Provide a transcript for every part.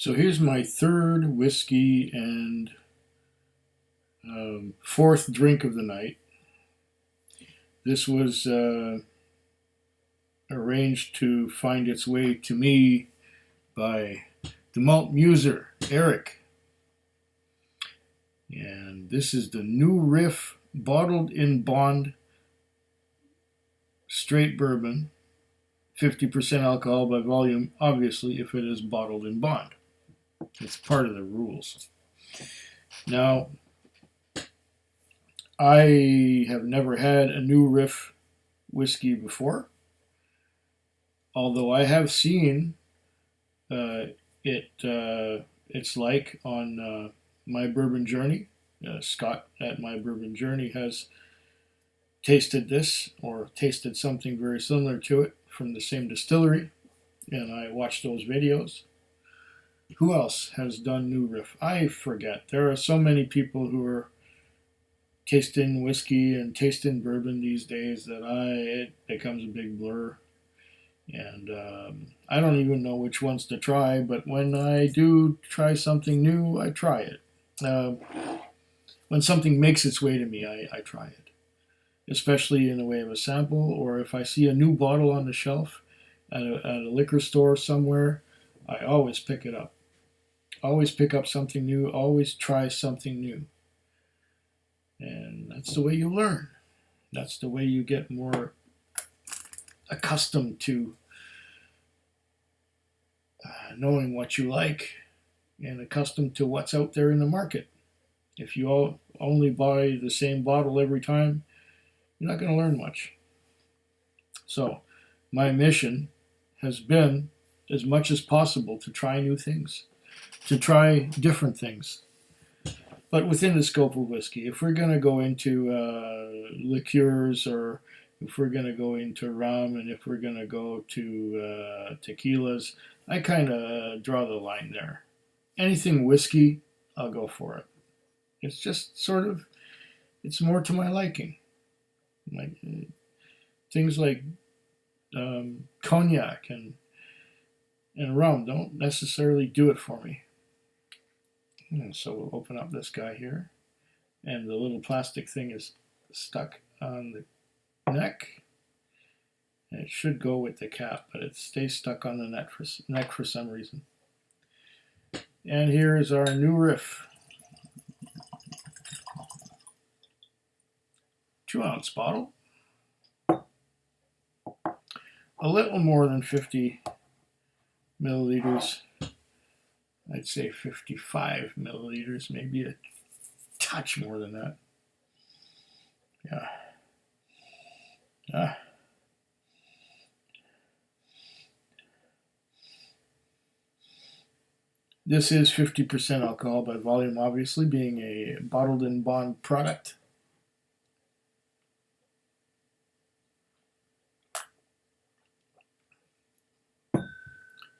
So here's my third whiskey and fourth drink of the night. This was arranged to find its way to me by the Malt Muser, Erik. And this is the new Riff bottled in bond straight bourbon, 50% alcohol by volume, obviously, if it is bottled in bond. It's part of the rules. Now, I have never had a new Riff whiskey before, although I have seen its like on My Bourbon Journey. Scott at My Bourbon Journey has tasted this or tasted something very similar to it from the same distillery, and I watched those videos. Who else has done new Riff? I forget. There are so many people who are tasting whiskey and tasting bourbon these days that it becomes a big blur. And I don't even know which ones to try, but when I do try something new, I try it. When something makes its way to me, I try it, especially in the way of a sample, or if I see a new bottle on the shelf at a liquor store somewhere, I always pick it up. Always pick up something new, always try something new. And that's the way you learn. That's the way you get more accustomed to knowing what you like and accustomed to what's out there in the market. If you only buy the same bottle every time, you're not going to learn much. So my mission has been, as much as possible, to try new things, to try different things, but within the scope of whiskey. If we're going to go into liqueurs, or if we're going to go into rum, and if we're going to go to tequilas, I kind of draw the line there. Anything whiskey, I'll go for it. It's just sort of, it's more to my liking. Like things like cognac and rum don't necessarily do it for me. And so we'll open up this guy here, and the little plastic thing is stuck on the neck. And it should go with the cap, but it stays stuck on the neck for some reason. And here is our new Riff. 2-ounce bottle. A little more than 50 milliliters. I'd say 55 milliliters, maybe a touch more than that. Yeah. This is 50% alcohol by volume, obviously, being a bottled in bond product.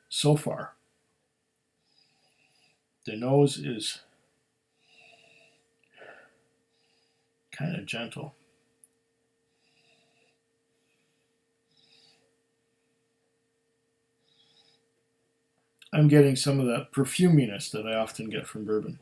So far, the nose is kind of gentle. I'm getting some of that perfuminess that I often get from bourbon.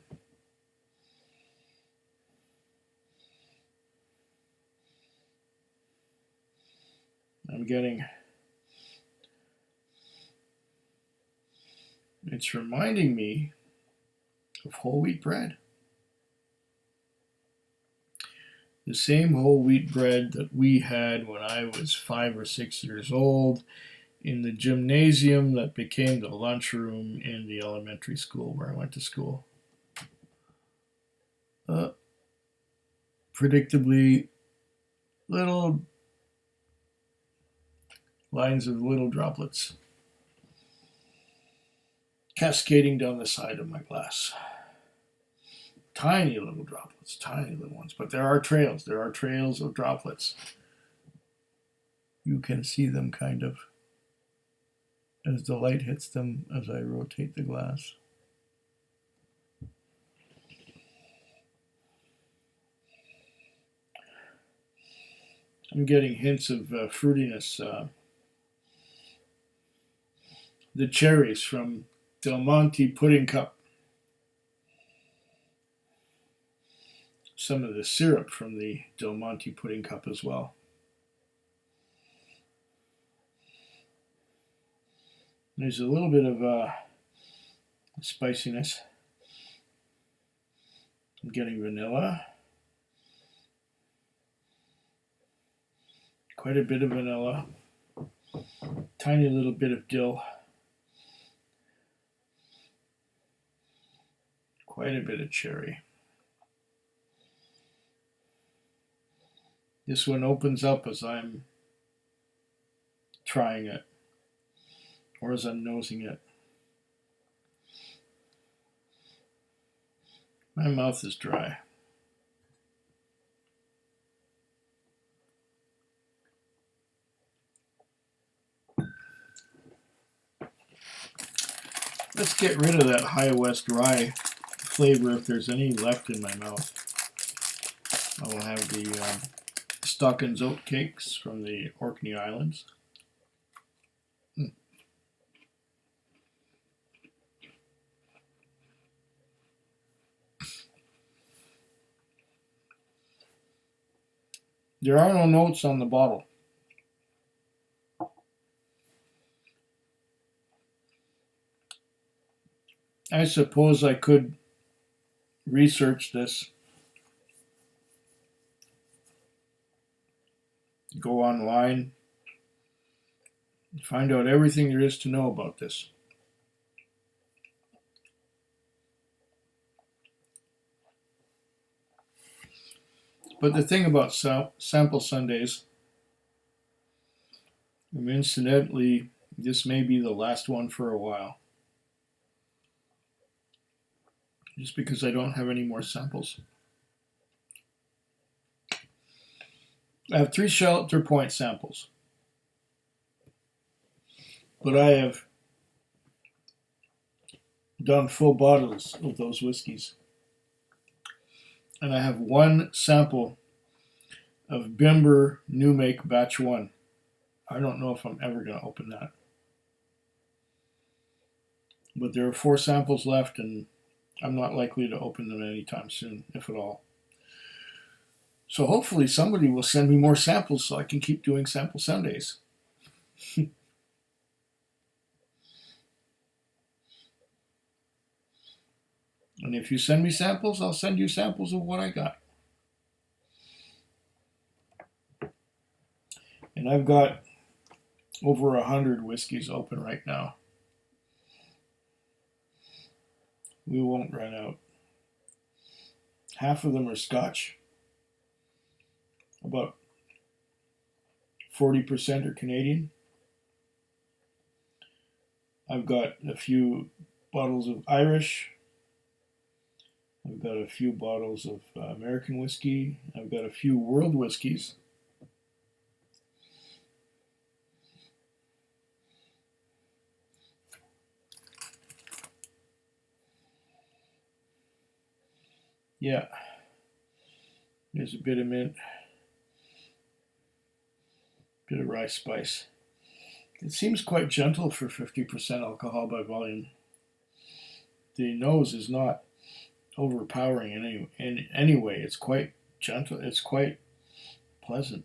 It's reminding me of whole wheat bread. The same whole wheat bread that we had when I was 5 or 6 years old in the gymnasium that became the lunchroom in the elementary school where I went to school. Predictably, little lines of little droplets cascading down the side of my glass. Tiny little droplets, tiny little ones, but there are trails of droplets. You can see them kind of as the light hits them as I rotate the glass. I'm getting hints of fruitiness. The cherries from Del Monte pudding cup. Some of the syrup from the Del Monte pudding cup as well. There's a little bit of spiciness. I'm getting vanilla. Quite a bit of vanilla. Tiny little bit of dill. Quite a bit of cherry. This one opens up as I'm trying it, or as I'm nosing it. My mouth is dry. Let's get rid of that High West rye flavor if there's any left in my mouth. I will have the Stockton's oat cakes from the Orkney Islands. There are no notes on the bottle. I suppose I could research this, go online, find out everything there is to know about this. But the thing about sample Sundays, incidentally, this may be the last one for a while. Just because I don't have any more samples. I have 3 Shelter Point samples. But I have done full bottles of those whiskeys. And I have 1 sample of Bimber New Make Batch 1. I don't know if I'm ever going to open that. But there are 4 samples left, and I'm not likely to open them anytime soon, if at all. So hopefully somebody will send me more samples so I can keep doing Sample Sundays. And if you send me samples, I'll send you samples of what I got. And I've got over 100 whiskeys open right now. We won't run out. Half of them are Scotch. About 40% are Canadian. I've got a few bottles of Irish. I've got a few bottles of American whiskey. I've got a few world whiskeys. Yeah, there's a bit of mint, bit of rye spice. It seems quite gentle for 50% alcohol by volume. The nose is not overpowering in any way. It's quite gentle. It's quite pleasant.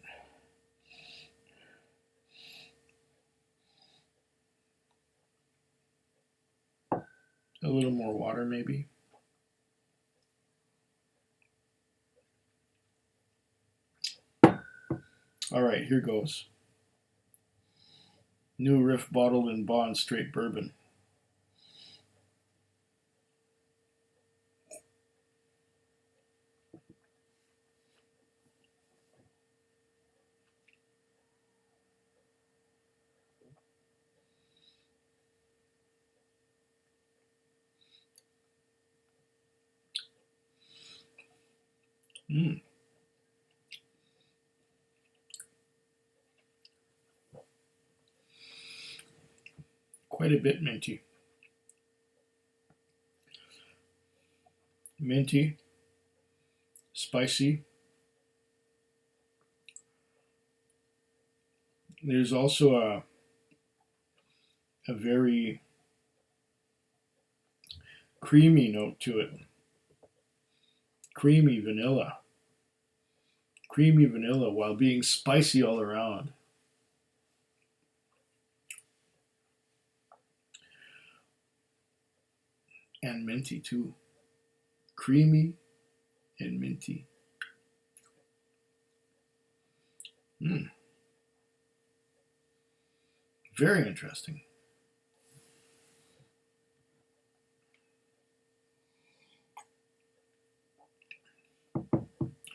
A little more water, maybe. All right, here goes. New Riff bottled in Bond straight bourbon. Quite a bit minty. Minty, spicy. There's also a very creamy note to it. Creamy vanilla. Creamy vanilla while being spicy all around. And minty too. Creamy and minty. Very interesting.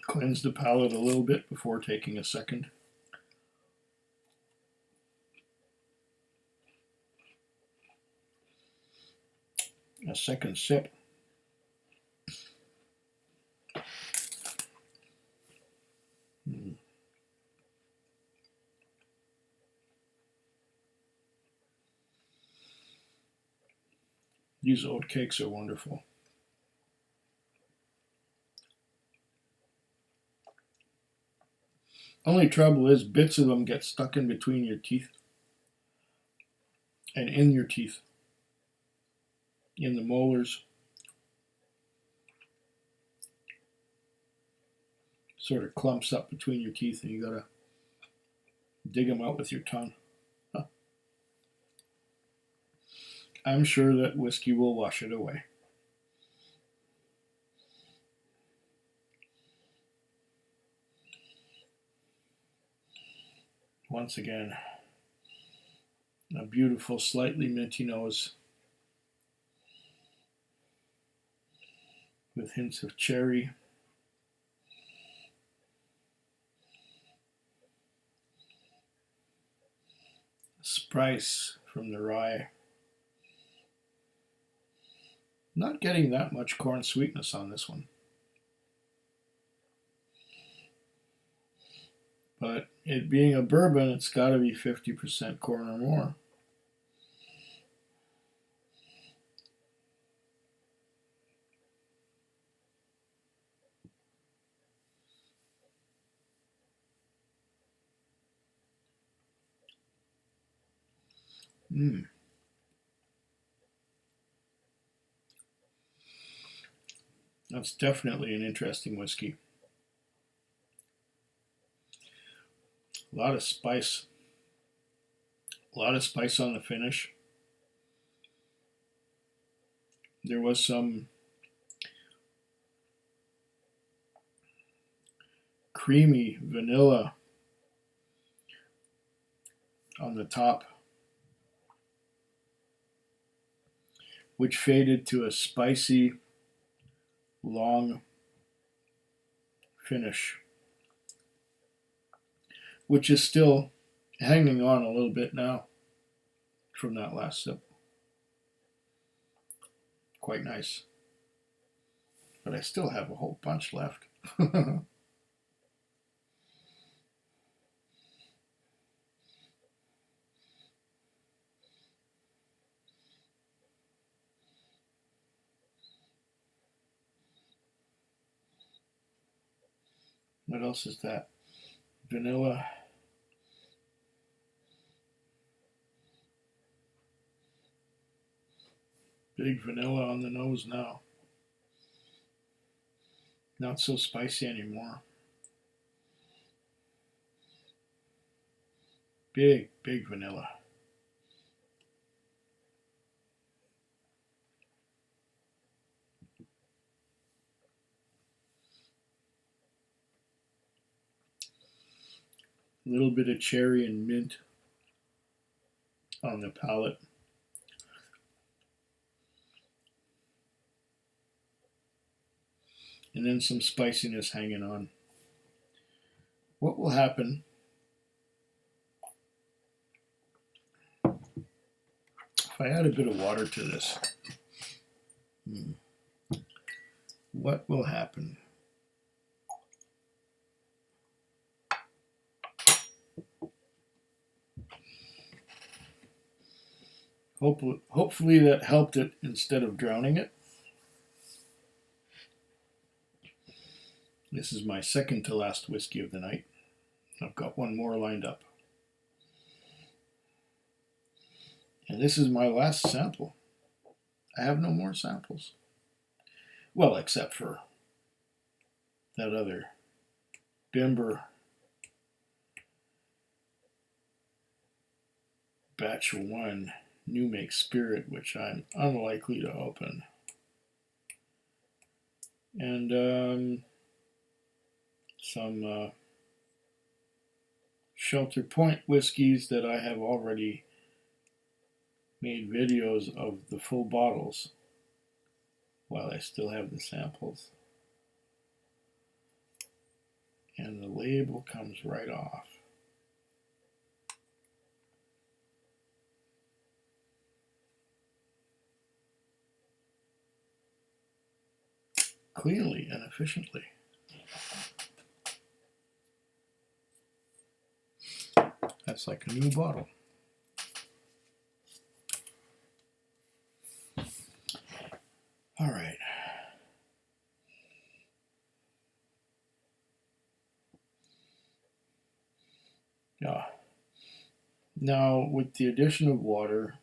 Cleanse the palate a little bit before taking a second. A second sip. These oat cakes are wonderful. Only trouble is bits of them get stuck in between your teeth and in your teeth, in the molars. Sort of clumps up between your teeth and you gotta dig them out with your tongue. Huh. I'm sure that whiskey will wash it away. Once again, a beautiful, slightly minty nose with hints of cherry. Spice from the rye. Not getting that much corn sweetness on this one. But it being a bourbon, it's got to be 50% corn or more. That's definitely an interesting whiskey. A lot of spice. A lot of spice on the finish. There was some creamy vanilla on the top, which faded to a spicy, long finish, which is still hanging on a little bit now from that last sip. Quite nice. But I still have a whole bunch left. What else is that? Vanilla. Big vanilla on the nose now. Not so spicy anymore. Big vanilla. A little bit of cherry and mint on the palate. And then some spiciness hanging on. What will happen if I add a bit of water to this? What will happen? Hopefully that helped it instead of drowning it. This is my second to last whiskey of the night. I've got one more lined up. And this is my last sample. I have no more samples. Well, except for that other Bimber Batch 1 New Make Spirit, which I'm unlikely to open. And some Shelter Point whiskeys that I have already made videos of the full bottles while I still have the samples. And the label comes right off. Cleanly and efficiently. That's like a new bottle. All right. Yeah. Now, with the addition of water,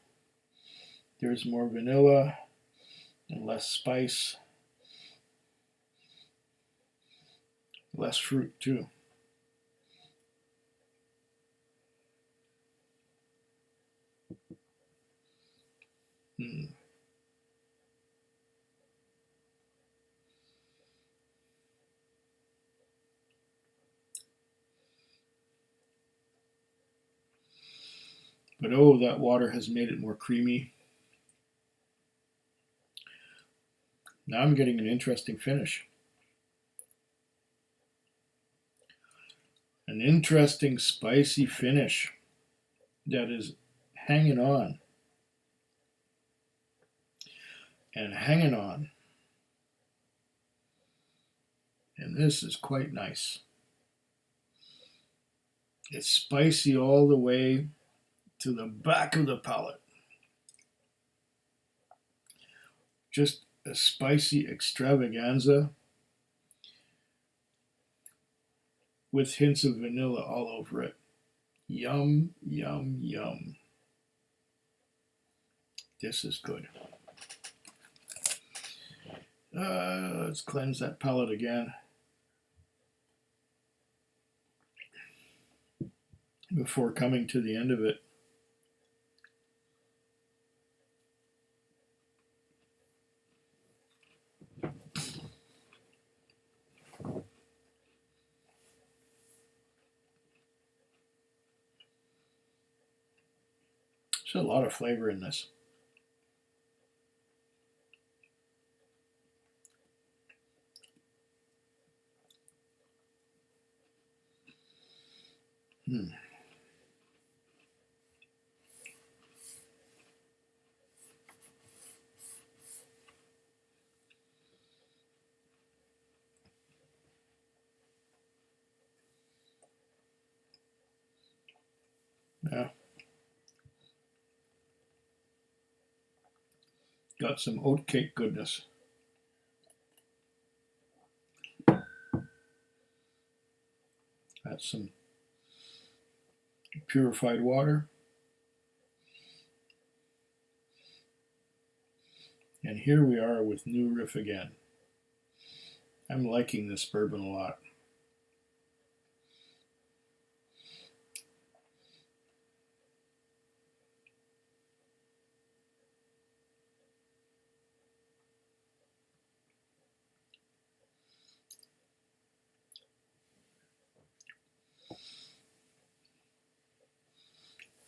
there's more vanilla and less spice, less fruit too. Mm. But oh, that water has made it more creamy. Now I'm getting an interesting finish. An interesting spicy finish that is hanging on and hanging on. And this is quite nice. It's spicy all the way to the back of the palate. Just a spicy extravaganza with hints of vanilla all over it. Yum, yum, yum. This is good. Let's cleanse that palate again before coming to the end of it. There's a lot of flavor in this. Hmm. Yeah. Got some oatcake goodness. That's some purified water. And here we are with New Riff again. I'm liking this bourbon a lot.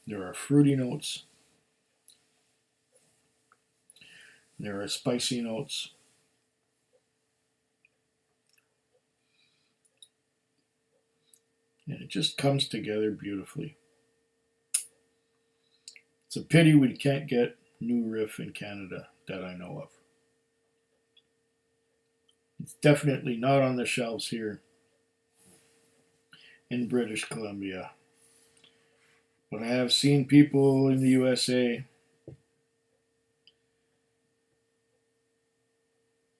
There are fruity notes. There are spicy notes. And it just comes together beautifully. It's a pity we can't get New Riff in Canada that I know of. It's definitely not on the shelves here in British Columbia. But I have seen people in the USA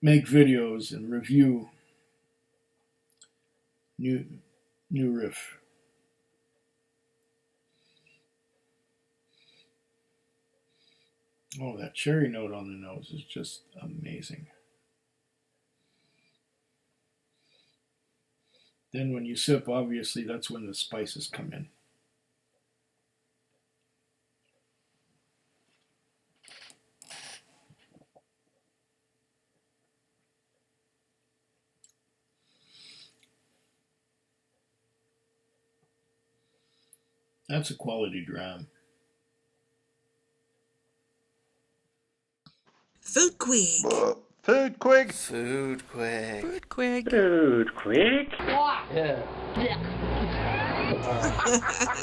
make videos and review New Riff. Oh, that cherry note on the nose is just amazing. Then when you sip, obviously that's when the spices come in. That's a quality dram. Food quick. Food quick. Food quick. Food quick. Food quick. Yeah.